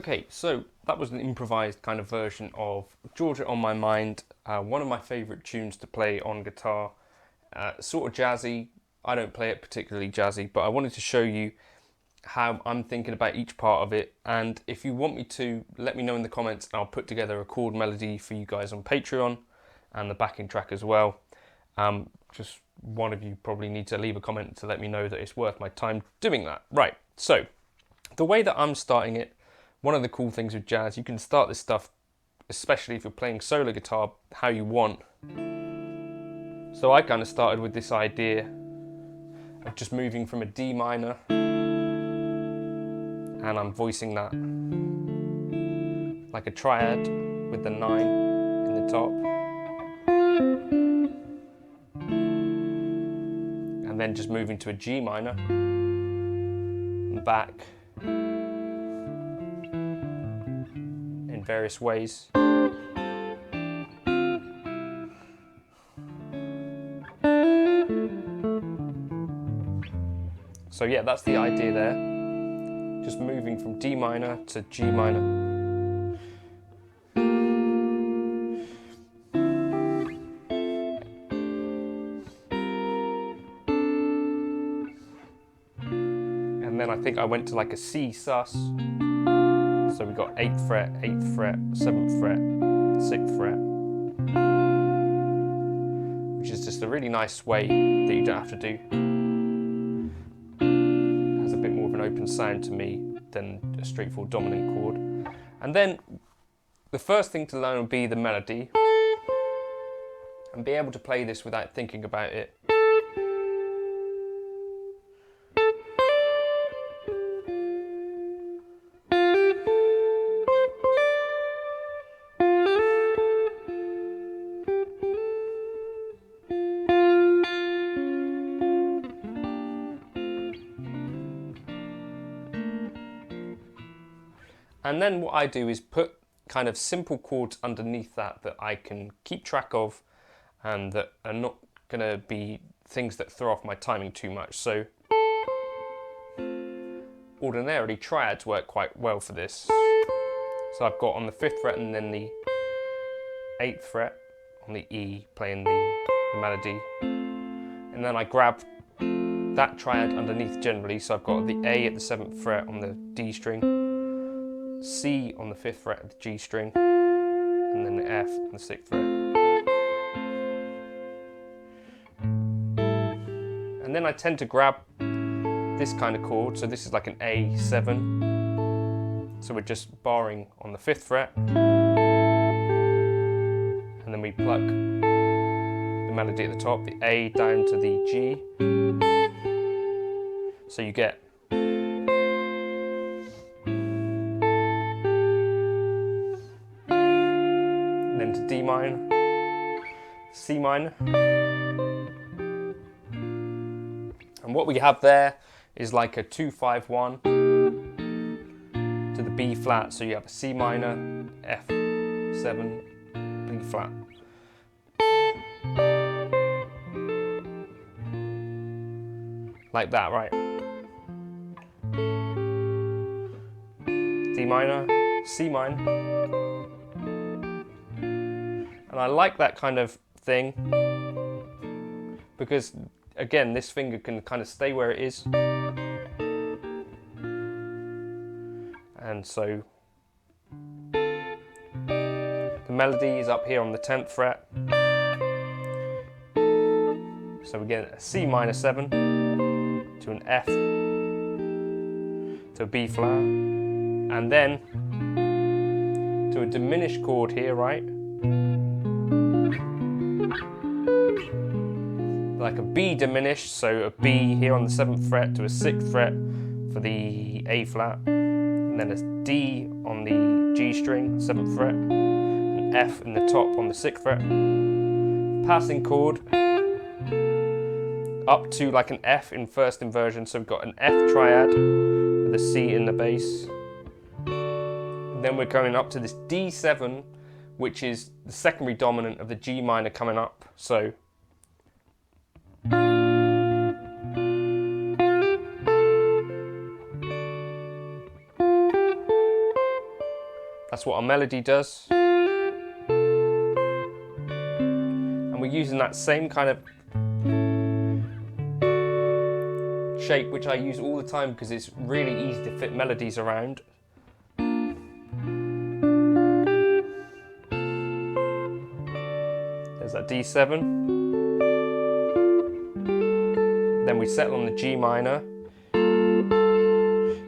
Okay, so that was an improvised kind of version of Georgia on My Mind, one of my favourite tunes to play on guitar. Sort of jazzy. I don't play it particularly jazzy, but I wanted to show you how I'm thinking about each part of it. And if you want me to, let me know in the comments and I'll put together a chord melody for you guys on Patreon and the backing track as well. Just one of you probably need to leave a comment to let me know that it's worth my time doing that. Right, so the way that I'm starting it, one of the cool things with jazz, you can start this stuff, especially if you're playing solo guitar, how you want. So I kind of started with this idea of just moving from a D minor, and I'm voicing that like a triad with the 9 in the top. And then just moving to a G minor and back in various ways. So yeah, that's the idea there. Just moving from D minor to G minor. And then I think I went to like a C sus. So we got 8th fret, 8th fret, 7th fret, 6th fret. Which is just a really nice way that you don't have to do. It has a bit more of an open sound to me than a straightforward dominant chord. And then the first thing to learn will be the melody. And be able to play this without thinking about it. And then what I do is put kind of simple chords underneath that I can keep track of and that are not going to be things that throw off my timing too much. So ordinarily triads work quite well for this. So I've got on the 5th fret and then the 8th fret on the E playing the melody. And then I grab that triad underneath generally. So I've got the A at the 7th fret on the D string, C on the 5th fret of the G string, and then the F on the 6th fret. And then I tend to grab this kind of chord, so this is like an A7. So we're just barring on the 5th fret, and then we pluck the melody at the top, the A down to the G. So you get to D minor, C minor. And what we have there is like a 2-5-1 to the B flat, so you have a C minor, F7, B flat. Like that, right? D minor, C minor. And I like that kind of thing because, again, this finger can kind of stay where it is. And so the melody is up here on the 10th fret. So we get a C minor 7 to an F to a B flat, and then to a diminished chord here, right? Like a B diminished, so a B here on the 7th fret to a 6th fret for the A flat, and then a D on the G string, 7th fret, an F in the top on the 6th fret, passing chord up to like an F in first inversion, so we've got an F triad with a C in the bass, and then we're going up to this D7, which is the secondary dominant of the G minor coming up, so That's what our melody does. And we're using that same kind of shape which I use all the time because it's really easy to fit melodies around. There's that D7. Then we settle on the G minor.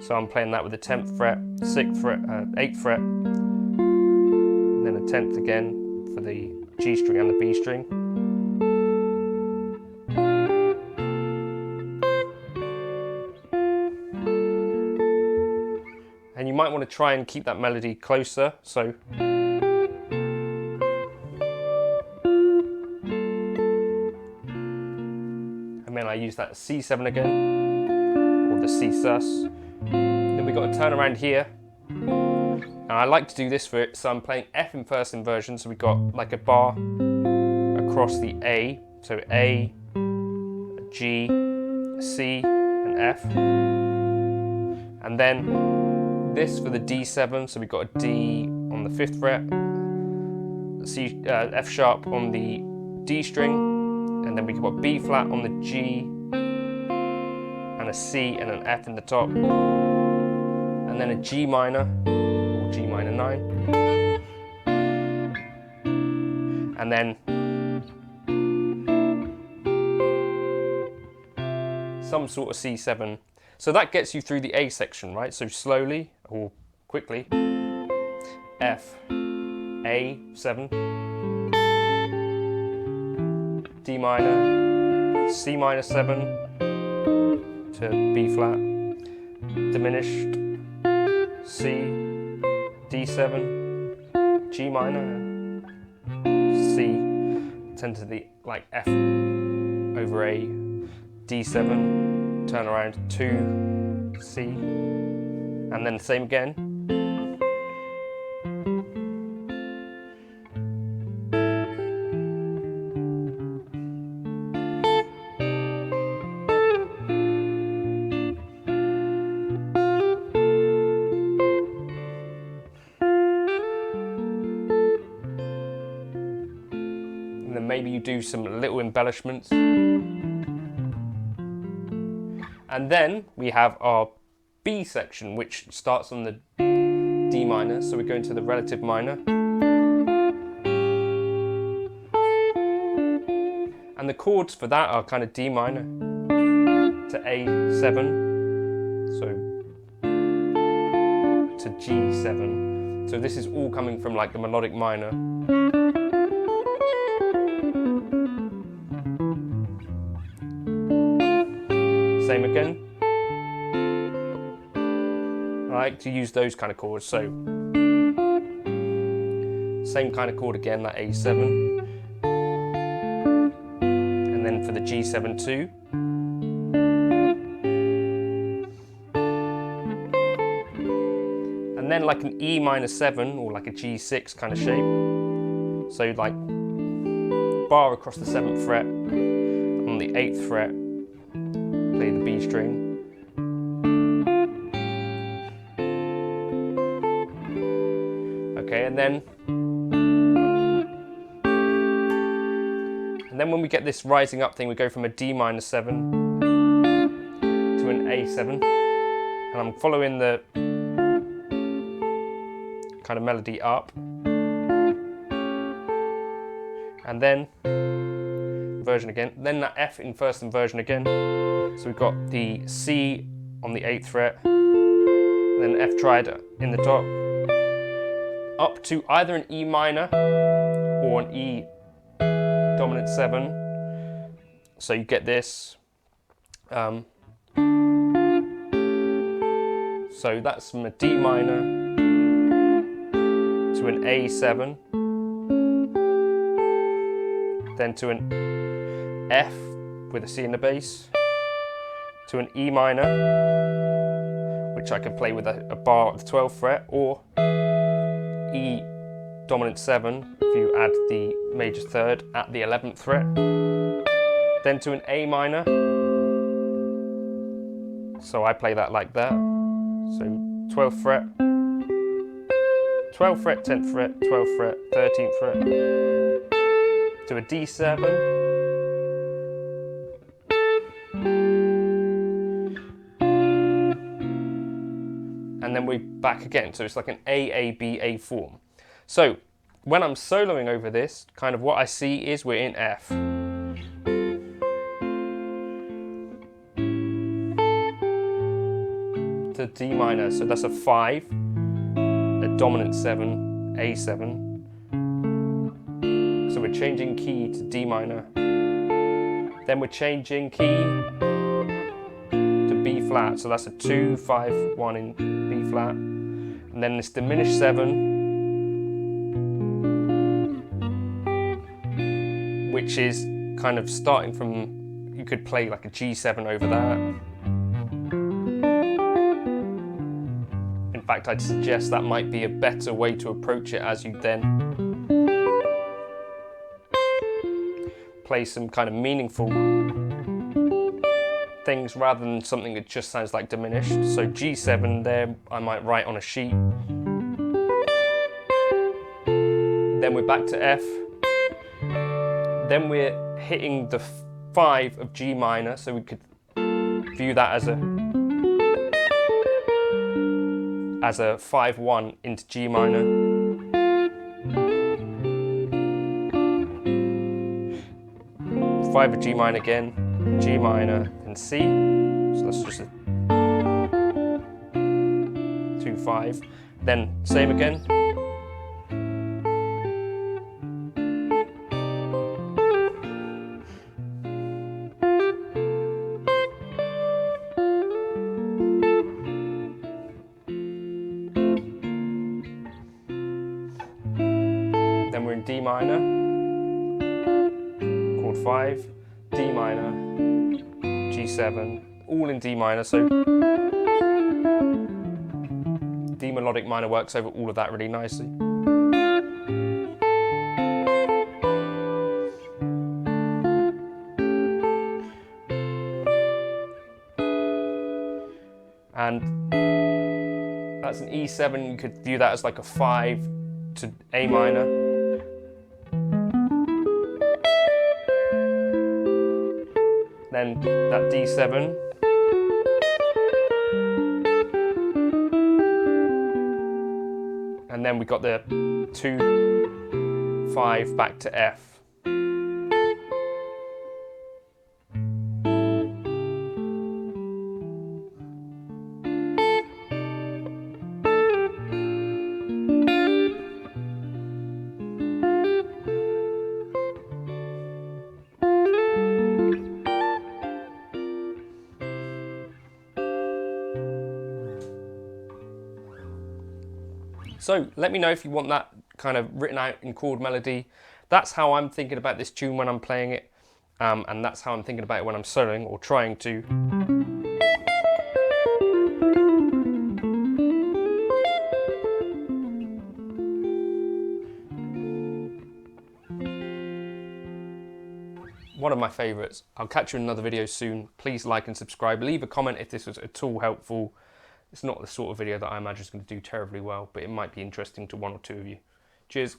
So I'm playing that with the 10th fret, 6th fret, 8th fret, and then a 10th again for the G string and the B string. And you might want to try and keep that melody closer, so and then I use that C7 again, or the C sus. Then we've got to turn around here, and I like to do this for it, so I'm playing F in first inversion, so we've got like a bar across the A, so A, G, C, and F, and then this for the D7, so we've got a D on the 5th fret, C, F sharp on the D string, and then we've got B flat on the G, and a C and an F in the top, and then a G minor, or G minor 9, and then some sort of C7. So that gets you through the A section, right? So slowly, or quickly, F, A, 7, D minor, C minor 7, to B flat, diminished, C, D7, G minor, C, 10 to the, like F over A, D7, turn around 2, C, and then the same again. And then maybe you do some little embellishments. And then we have our B section, which starts on the D minor, so we're going to the relative minor. And the chords for that are kind of D minor to A7, so to G7. So this is all coming from like the melodic minor. Same again. I like to use those kind of chords, so same kind of chord again, that A7, and then for the G7 too. And then like an E minor 7 or like a G6 kind of shape. So like bar across the 7th fret, on the 8th fret, play the B string. Okay, and then when we get this rising up thing, we go from a D minor 7 to an A7, and I'm following the kind of melody up, and then inversion again, then that F in first inversion again. So we've got the C on the 8th fret, and then F triad in the top, up to either an E minor or an E dominant 7. So you get this. So that's from a D minor to an A7, then to an F with a C in the bass, to an E minor, which I can play with a bar at the 12th fret, or E dominant 7 if you add the major third at the 11th fret, then to an A minor. So I play that like that, so 12th fret, 12th fret, 10th fret, 12th fret, 13th fret, to a D7, and then we're back again. So it's like an A, form. So when I'm soloing over this, kind of what I see is we're in F. To D minor, so that's a 5, a dominant 7, A7. So we're changing key to D minor. Then we're changing key to B flat, so that's a 2, 5, 1 in B flat. And then this diminished 7, which is kind of starting from, you could play like a G7 over that. In fact, I'd suggest that might be a better way to approach it, as you then play some kind of meaningful things rather than something that just sounds like diminished. So G7 there, I might write on a sheet. Then we're back to F. Then we're hitting the 5 of G minor, so we could view that as a 5-1 into G minor. Five of G minor again, G minor and C. So that's just a 2-5. Then same again. Then we're in D minor, chord 5, D minor, G7, all in D minor, so D melodic minor works over all of that really nicely. And that's an E7, you could view that as like a 5 to A minor. Then that D7. And then we got the 2, 5 back to F. So let me know if you want that kind of written out in chord melody. That's how I'm thinking about this tune when I'm playing it, and that's how I'm thinking about it when I'm soloing or trying to. One of my favourites. I'll catch you in another video soon. Please like and subscribe. Leave a comment if this was at all helpful. It's not the sort of video that I imagine is going to do terribly well, but it might be interesting to one or two of you. Cheers.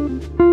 you.